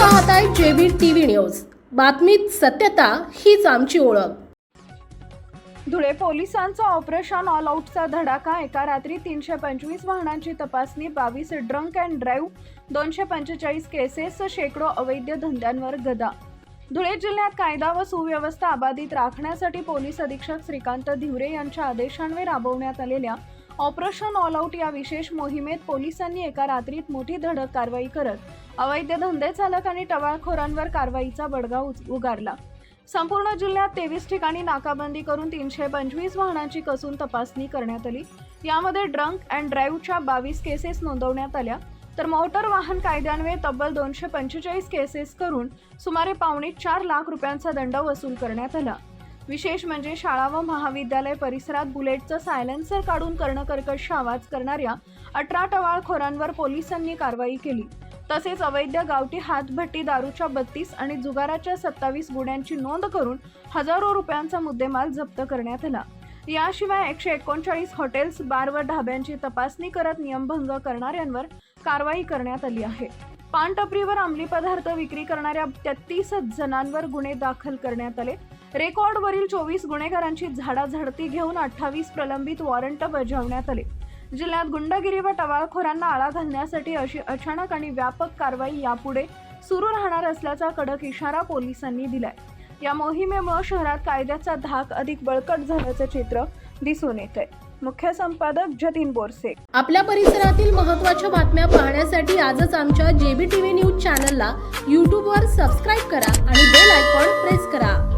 पाहताय JB TV news. बातमीत सत्यता हीच आमची ओळख। धुळे पोलिसांचा ऑपरेशन ऑल आउटचा धडाका। एका रात्री 325 वाहनांची तपासणी, 22 ड्रंक अँड ड्राईव्ह, 245 केसेस, शेकडो अवैध धंद्यांवर गदा। धुळे जिल्ह्यात कायदा व सुव्यवस्था अबाधित राखण्यासाठी पोलीस अधीक्षक श्रीकांत धिवरे यांच्या आदेशान्वये राबवण्यात आलेल्या ऑपरेशन ऑल आउट या विशेष मोहिमेत पोलिसांनी एका रात्रीत मोठी धडक कारवाई करत अवैध धंदे चालक आणि टवाळखोरांवर कारवाईचा बडगा उगारला। संपूर्ण जिल्ह्यात 23 ठिकाणी नाकाबंदी करून 325 वाहनांची कसून तपासणी करण्यात आली। यामध्ये ड्रंक अँड ड्राईव्हच्या 22 केसेस नोंदवण्यात आल्या, तर मोटर वाहन कायद्यान्वये तब्बल 245 केसेस करून सुमारे 4.25 लाख रुपयांचा दंड वसूल करण्यात आला। विशेष म्हणजे शाळा व महाविद्यालय परिसरात बुलेटचं सायलेन्सर काढून कर्णकर्कश आवाज करणाऱ्या 18 टवाळखोरांवर पोलिसांनी कारवाई केली। तसेच अवैध गावठी हातभट्टी दारूच्या 32 आणि जुगाराच्या 27 गुन्ह्यांची नोंद करून हजारो रुपयांचा मुद्देमाल जप्त करण्यात आला। याशिवाय 139 हॉटेल्स, बार व ढाब्यांची तपासणी करत नियमभंग करणाऱ्यांवर कारवाई करण्यात आली आहे। पानटपरीवर अंमली पदार्थ विक्री करणाऱ्या 33 जणांवर गुन्हे दाखल करण्यात आले। रेकॉर्डवरील 24 गुन्हेगारांची झाडाझडती घेऊन 28 प्रलंबित वॉरंट बजावण्यात आले। जिल्ह्यात गुंडगिरी व टवाळखोरांना आळा घालण्यासाठी अशी अचानक आणि व्यापक कारवाई यापुढे सुरू राहणार असल्याचा कडक इशारा पोलिसांनी दिलाय। या मोहिमेमुळे शहरात कायद्याचा धाक अधिक बळकट झाल्याचे चित्र दिसून येतंय। मुख्य संपादक जतीन बोरसे। आपल्या परिसरातील महत्त्वाच्या बातम्या पाहण्यासाठी आजच आमच्या जेबी टीव्ही न्यूज चॅनलला YouTube वर सबस्क्राइब करा आणि बेल आयकॉन प्रेस करा।